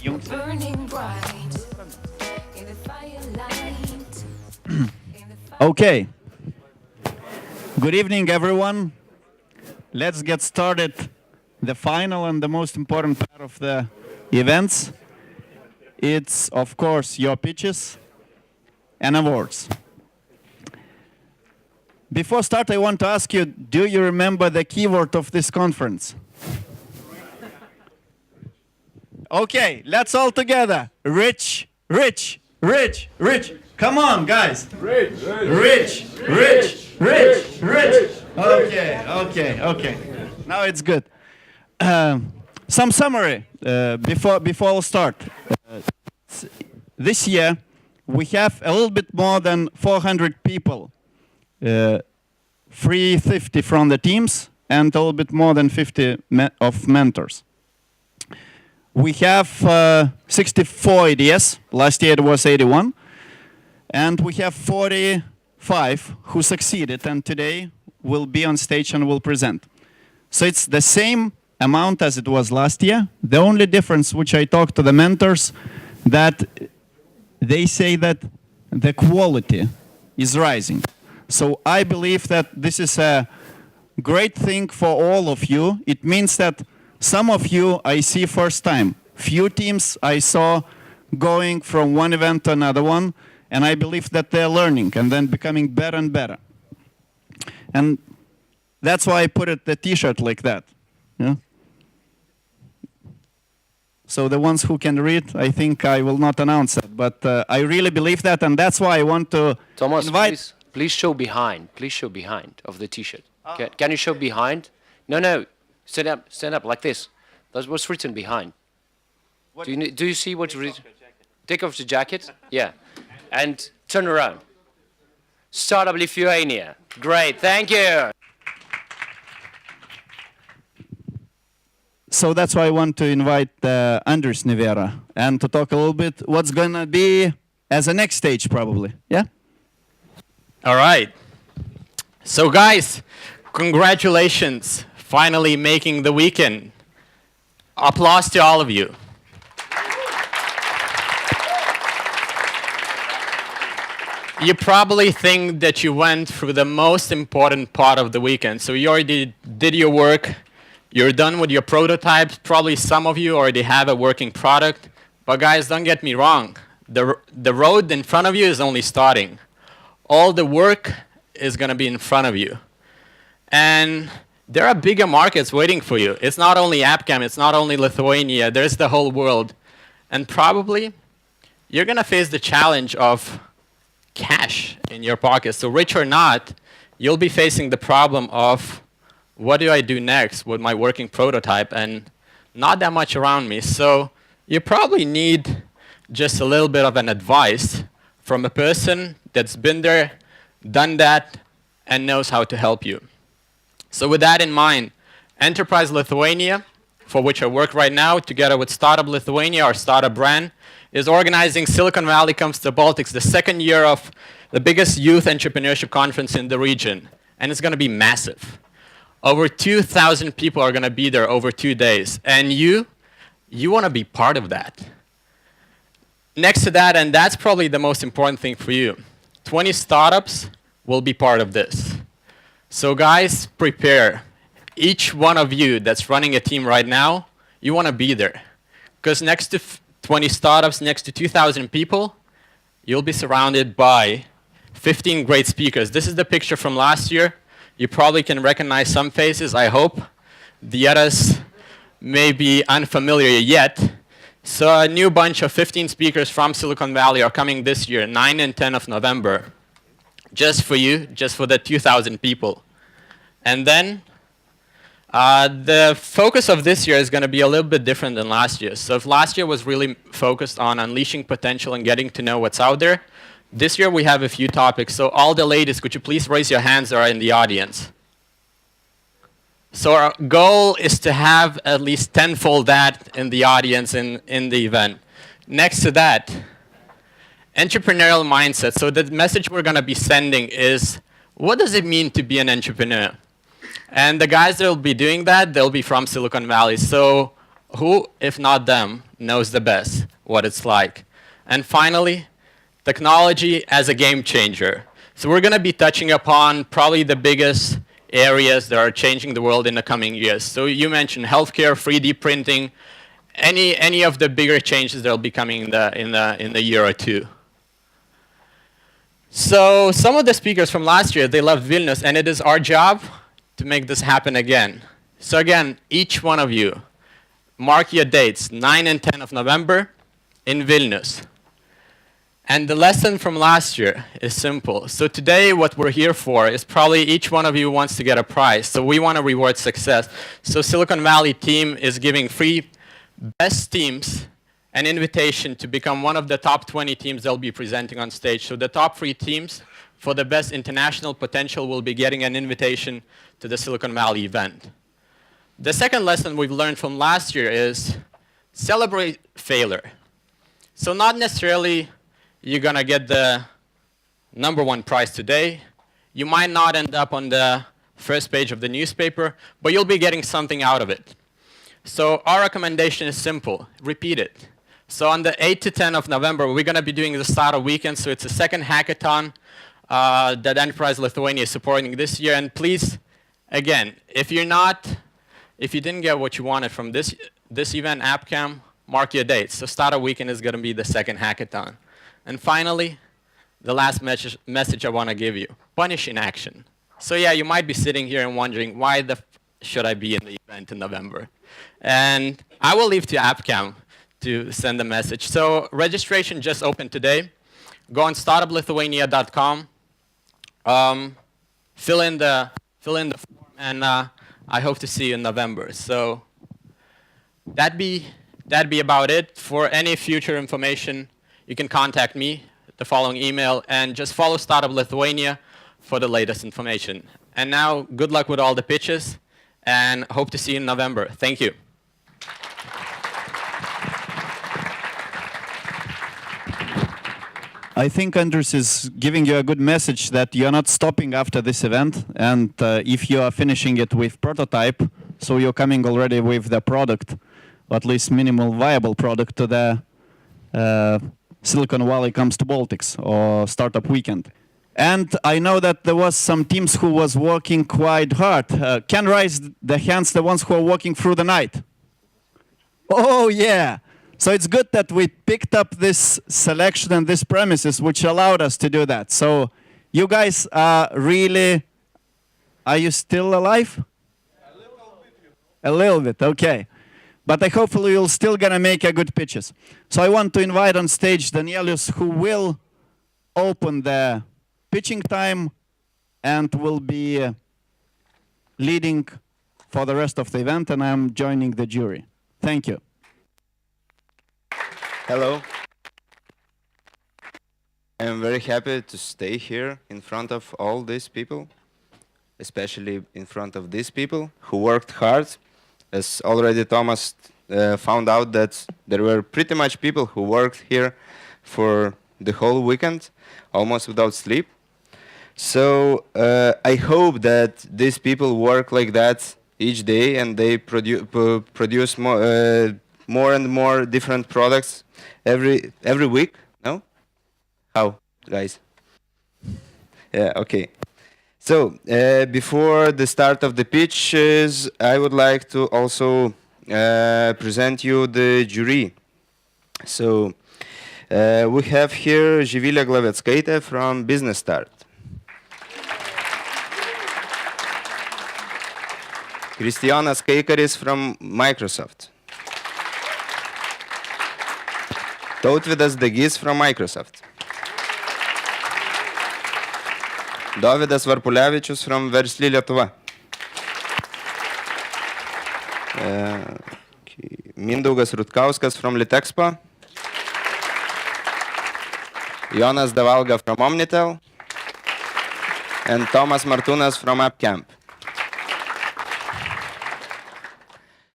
Burning bright in the firelight. Okay. Good evening, everyone. Let's get started. The final and the most important part of the events. It's, of course, your pitches and awards. Before start, I want to ask you, do you remember the keyword of this conference? Okay, let's all together. Rich, rich, rich, rich. Come on, guys. Rich, rich, rich, rich, rich. Okay. Now it's good. Some summary before we'll start. This year, we have a little bit more than 400 people. 350 from the teams and a little bit more than 50 of mentors. We have 64 ideas. Last year it was 81. And we have 45 who succeeded and today will be on stage and will present. So it's the same amount as it was last year. The only difference, which I talked to the mentors, that they say that the quality is rising. So I believe that this is a great thing for all of you. It means that some of you I see first time. Few teams I saw going from one event to another one, and I believe that they're learning and then becoming better and better. And that's why I put it the t-shirt like that. Yeah? So the ones who can read, I think I will not announce it, but I really believe that, and that's why I want to Thomas, invite... please show behind. Please show behind of the t-shirt. Can you show behind? No. Stand up like this. That's what's written behind. Do you see what's written? Take off the jacket. Yeah. And turn around. Startup Lithuania. Great. Thank you. So that's why I want to invite Anders Nivera and to talk a little bit what's going to be as a next stage probably. Yeah? All right. So guys, congratulations, finally making the weekend. Applause to all of you. You probably think that you went through the most important part of the weekend. So you already did your work. You're done with your prototypes. Probably some of you already have a working product. But guys, don't get me wrong. The road in front of you is only starting. All the work is going to be in front of you. And there are bigger markets waiting for you. It's not only AppCam, it's not only Lithuania, there's the whole world. And probably you're going to face the challenge of cash in your pocket. So rich or not, you'll be facing the problem of what do I do next with my working prototype and not that much around me. So you probably need just a little bit of an advice from a person that's been there, done that, and knows how to help you. So with that in mind, Enterprise Lithuania, for which I work right now, together with Startup Lithuania, our startup brand, is organizing Silicon Valley Comes to Baltics, the second year of the biggest youth entrepreneurship conference in the region. And it's going to be massive. Over 2,000 people are going to be there over 2 days. And you want to be part of that. Next to that, and that's probably the most important thing for you, 20 startups will be part of this. So guys, prepare. Each one of you that's running a team right now, you want to be there. Because next to 20 startups, next to 2,000 people, you'll be surrounded by 15 great speakers. This is the picture from last year. You probably can recognize some faces, I hope. The others may be unfamiliar yet. So a new bunch of 15 speakers from Silicon Valley are coming this year, 9 and 10 of November, just for you, just for the 2,000 people. And then the focus of this year is going to be a little bit different than last year. So if last year was really focused on unleashing potential and getting to know what's out there, this year we have a few topics. So all the ladies, could you please raise your hands that are in the audience? So our goal is to have at least tenfold that in the audience in the event. Next to that, entrepreneurial mindset. So the message we're going to be sending is, what does it mean to be an entrepreneur? And the guys that will be doing that, they'll be from Silicon Valley. So who, if not them, knows the best what it's like? And finally, technology as a game changer. So we're going to be touching upon probably the biggest areas that are changing the world in the coming years. So you mentioned healthcare, 3D printing, any of the bigger changes that will be coming in the year or two. So some of the speakers from last year, they loved Vilnius, and it is our job to make this happen again. So again, each one of you, mark your dates, 9 and 10 of November in Vilnius. And the lesson from last year is simple. So today what we're here for is probably each one of you wants to get a prize. So we want to reward success. So Silicon Valley team is giving free best teams an invitation to become one of the top 20 teams they'll be presenting on stage. So the top 3 teams for the best international potential will be getting an invitation to the Silicon Valley event. The second lesson we've learned from last year is celebrate failure. So not necessarily you're going to get the #1 prize today. You might not end up on the first page of the newspaper, but you'll be getting something out of it. So our recommendation is simple. Repeat it. So on the 8 to 10 of November, we're going to be doing the startup weekend. So it's a second hackathon that Enterprise Lithuania is supporting this year. And please, again, if you didn't get what you wanted from this event, AppCam, mark your dates. So startup weekend is going to be the second hackathon. And finally, the last message I want to give you, punish in action. So yeah, you might be sitting here and wondering, why the should I be in the event in November? And I will leave to AppCam to send the message. So registration just opened today. Go on startuplithuania.com, fill in the form, and I hope to see you in November. So that'd be about it. For any future information, you can contact me, the following email, and just follow Startup Lithuania for the latest information. And now, good luck with all the pitches, and hope to see you in November. Thank you. I think Andres is giving you a good message that you're not stopping after this event, and if you are finishing it with prototype, so you're coming already with the product, or at least minimal viable product to the Silicon Valley Comes to Baltics or Startup Weekend. And I know that there was some teams who was working quite hard. Can raise the hands the ones who are working through the night? Oh yeah! So it's good that we picked up this selection and these premises which allowed us to do that. So you guys are really, are you still alive? A little bit, okay. But hopefully you'll still gonna make a good pitches. So I want to invite on stage Danielius, who will open the pitching time and will be leading for the rest of the event, and I'm joining the jury. Thank you. Hello. I'm very happy to stay here in front of all these people, especially in front of these people who worked hard. As already Thomas found out that there were pretty much people who worked here for the whole weekend, almost without sleep. So I hope that these people work like that each day, and they produce more and more different products every week. No? How, guys? Yeah, okay. So before the start of the pitches, I would like to also present you the jury. So we have here Živilė Glaveckaitė from Business Start. Kristijonas Kaikaris from Microsoft. Tautvydas Dagys from Microsoft. Dovydas Varpulevičius from Versli Lietuva. Mindaugas Rutkauskas from Litexpo. Jonas Davalga from Omnitel. And Tomas Martūnas from AppCamp.